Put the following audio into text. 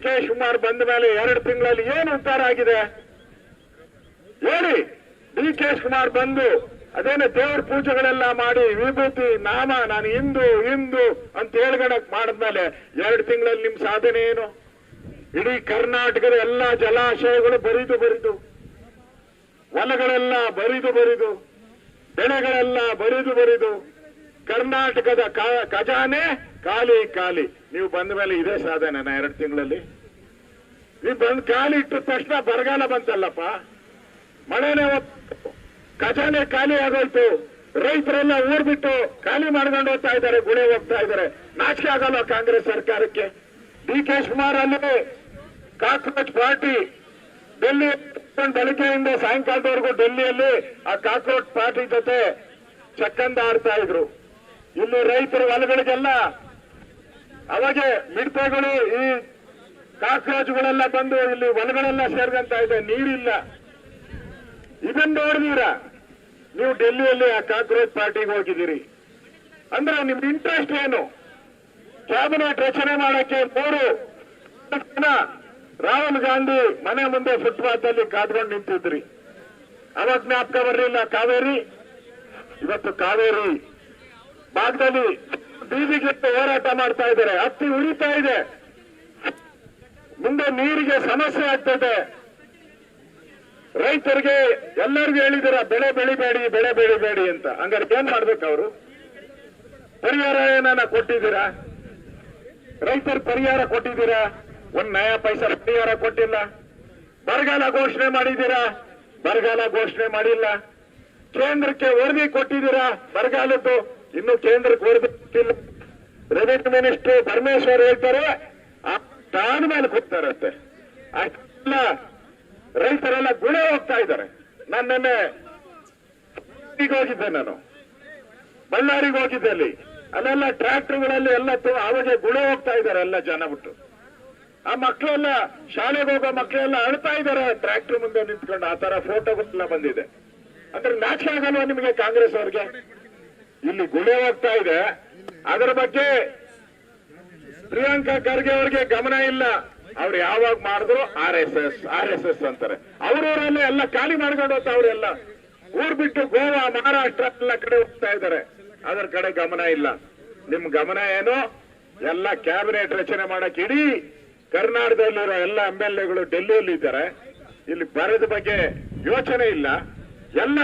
K Shivakumar ಬಂದ ಮೇಲೆ 2 ತಿಂಗಳಲ್ಲಿ ಏನು ಉದ್ಧಾರ ಆಗಿದೆ ಹೇಳಿ. ಡಿ ಕೆ ಶಿವಕುಮಾರ್ ಬಂದು ಅದೇನ ದೇವ್ರ ಪೂಜೆಗಳೆಲ್ಲ ಮಾಡಿ ವಿಭೂತಿ ನಾಮ ನಾನು ಹಿಂದೂ ಹಿಂದೂ ಅಂತ ಹೇಳ್ಗಣಕ್ ಮಾಡಿದ್ಮೇಲೆ 2 ತಿಂಗಳಲ್ಲಿ ನಿಮ್ ಸಾಧನೆ ಏನು? ಇಡೀ ಕರ್ನಾಟಕದ ಎಲ್ಲಾ ಜಲಾಶಯಗಳು ಬರಿದು ಹೊಲಗಳೆಲ್ಲ ಬರಿದು ಬೆಳೆಗಳೆಲ್ಲ ಬರಿದು ಕರ್ನಾಟಕದ ಖಜಾನೆ ಖಾಲಿ. ನೀವು ಬಂದ ಮೇಲೆ ಇದೇ ಸಾಧನೆನಾ 2 ತಿಂಗಳಲ್ಲಿ? ನೀವು ಬಂದ್ ಖಾಲಿ ಇಟ್ಟ ತಕ್ಷಣ ಬರಗಾಲ ಬಂತಲ್ಲಪ್ಪ, ಮಳೆನೇ ಖಜಾನೆ ಖಾಲಿ ಆಗೋಯ್ತು. ರೈತರೆಲ್ಲ ಊರ್ ಬಿಟ್ಟು ಖಾಲಿ ಮಾಡ್ಕೊಂಡು ಹೋಗ್ತಾ ಇದ್ದಾರೆ, ಗುಳೆ ಹೋಗ್ತಾ ಇದ್ದಾರೆ. ನಾಚಿಕೆ ಆಗಲ್ಲ ಕಾಂಗ್ರೆಸ್ ಸರ್ಕಾರಕ್ಕೆ? ಡಿ ಕೆ ಶಿವಕುಮಾರ್ ಅಲ್ಲಿ ಕಾಕ್ರೋಚ್ ಪಾರ್ಟಿ ಡೆಲ್ಲಿ ಬೆಳಗ್ಗೆಯಿಂದ ಸಾಯಂಕಾಲದವರೆಗೂ ಡೆಲ್ಲಿಯಲ್ಲಿ ಆ ಕಾಕ್ರೋಚ್ ಪಾರ್ಟಿ ಜೊತೆ ಚಕ್ಕಂದ ಆಡ್ತಾ ಇದ್ರು. ಇಲ್ಲಿ ರೈತರ ಹೊಲಗಳಿಗೆಲ್ಲ ಅವಾಗೆ ಮಿಡತೆಗಳು ಈ ಕಾಕ್ರೋಚ್ಗಳೆಲ್ಲ ಬಂದು ಇಲ್ಲಿ ಹೊಲಗಳೆಲ್ಲ ಸೇರ್ಕೊಂತ ಇದೆ, ನೀರಿಲ್ಲ. ಇದನ್ನ ನೋಡಿದೀರಾ ನೀವು? ಡೆಲ್ಲಿಯಲ್ಲಿ ಆ ಕಾಕ್ರೋಚ್ ಪಾರ್ಟಿಗೆ ಹೋಗಿದ್ದೀರಿ ಅಂದ್ರೆ ನಿಮ್ದು ಇಂಟ್ರೆಸ್ಟ್ ಏನು? ಕ್ಯಾಬಿನೆಟ್ ರಚನೆ ಮಾಡಕ್ಕೆ 3 ಜನ ರಾಹುಲ್ ಗಾಂಧಿ ಮನೆ ಮುಂದೆ ಫುಟ್ಪಾತ್ ಅಲ್ಲಿ ಕಾದ್ಕೊಂಡು ನಿಂತಿದ್ರಿ. ಅವಾಗ ಜ್ಞಾಪಕ ಬರಲಿಲ್ಲ ಕಾವೇರಿ? ಇವತ್ತು ಕಾವೇರಿ ಭಾಗದಲ್ಲಿ ಬೀದಿಗೆ ಹೋರಾಟ ಮಾಡ್ತಾ ಇದ್ದಾರೆ, ಹತ್ತಿ ಉರಿತಾ ಇದೆ, ಮುಂದೆ ನೀರಿಗೆ ಸಮಸ್ಯೆ ಆಗ್ತದೆ. ರೈತರಿಗೆ ಎಲ್ಲರಿಗೂ ಹೇಳಿದಿರ ಬೆಳೆ ಬೆಳಿಬೇಡಿ ಅಂತ. ಹಂಗಾರೆ ಏನ್ ಮಾಡ್ಬೇಕು ಅವರು? ಪರಿಹಾರ ಏನಾನ ಕೊಟ್ಟಿದ್ದೀರಾ? ರೈತರ ಪರಿಹಾರ ಕೊಟ್ಟಿದ್ದೀರಾ? 1 ನಯಾ ಪೈಸಾ ಪರಿಹಾರ ಕೊಟ್ಟಿಲ್ಲ. ಬರಗಾಲ ಘೋಷಣೆ ಮಾಡಿದ್ದೀರಾ? ಬರಗಾಲ ಘೋಷಣೆ ಮಾಡಿಲ್ಲ. ಕೇಂದ್ರಕ್ಕೆ ವರದಿ ಕೊಟ್ಟಿದ್ದೀರಾ ಬರಗಾಲದ್ದು? ಇನ್ನು ಕೇಂದ್ರಕ್ಕೆ ವರದಿ ಕೊಟ್ಟಿಲ್ಲ. ರೆವಿನ್ಯೂ ಮಿನಿಸ್ಟರ್ ಪರಮೇಶ್ವರ್ ಹೇಳ್ತಾರೆ ತಾನು ಮೇಲೆ ಕೂತಾರಂತೆ. ಅಷ್ಟೆಲ್ಲ ರೈತರೆಲ್ಲ ಗುಳೆ ಹೋಗ್ತಾ ಇದ್ದಾರೆ. ನಾನು ನಿನ್ನೆ ಹೋಗಿದ್ದೆ, ನಾನು ಬಳ್ಳಾರಿಗೆ ಹೋಗಿದ್ದೆ. ಅಲ್ಲೆಲ್ಲ ಟ್ರ್ಯಾಕ್ಟರ್ಗಳಲ್ಲಿ ಎಲ್ಲ ಅವಾಗೆ ಗುಳೆ ಹೋಗ್ತಾ ಇದ್ದಾರೆ ಎಲ್ಲ ಜನ ಬಿಟ್ಟು. ಆ ಮಕ್ಕಳೆಲ್ಲ ಶಾಲೆಗೆ ಹೋಗೋ ಮಕ್ಕಳೆಲ್ಲ ಅಳ್ತಾ ಇದ್ದಾರೆ ಟ್ರ್ಯಾಕ್ಟರ್ ಮುಂದೆ ನಿಂತ್ಕೊಂಡು. ಆ ತರ ಫೋಟೋಗಳೆಲ್ಲ ಬಂದಿದೆ. ಅಂದ್ರೆ ನಾಚಿಕೆ ಆಗಲ್ವಾ ನಿಮಗೆ ಕಾಂಗ್ರೆಸ್ ಅವ್ರಿಗೆ? ಇಲ್ಲಿ ಗುಳೆ ಹೋಗ್ತಾ ಇದೆ, ಅದರ ಬಗ್ಗೆ ಪ್ರಿಯಾಂಕಾ ಖರ್ಗೆ ಅವ್ರಿಗೆ ಗಮನ ಇಲ್ಲ. ಅವ್ರು ಯಾವಾಗ ಮಾಡಿದ್ರು ಆರ್ ಎಸ್ ಎಸ್ ಅಂತಾರೆ. ಅವ್ರವರೆಲ್ಲ ಎಲ್ಲ ಖಾಲಿ ಮಾಡ್ಕೊಂಡು ಹೋಗ್ತಾ ಅವ್ರೆಲ್ಲ ಊರ್ ಬಿಟ್ಟು ಗೋವಾ ಮಹಾರಾಷ್ಟ್ರ ಎಲ್ಲ ಕಡೆ ಹೋಗ್ತಾ ಇದ್ದಾರೆ. ಅದರ ಕಡೆ ಗಮನ ಇಲ್ಲ. ನಿಮ್ ಗಮನ ಏನು? ಎಲ್ಲ ಕ್ಯಾಬಿನೆಟ್ ರಚನೆ ಮಾಡಕ್ ಇಡೀ ಕರ್ನಾಟಕದಲ್ಲಿರೋ ಎಲ್ಲ MLAಗಳು ಡೆಲ್ಲಿಯಲ್ಲಿ ಇದ್ದಾರೆ. ಇಲ್ಲಿ ಬರದ ಬಗ್ಗೆ ಯೋಚನೆ ಇಲ್ಲ. ಎಲ್ಲ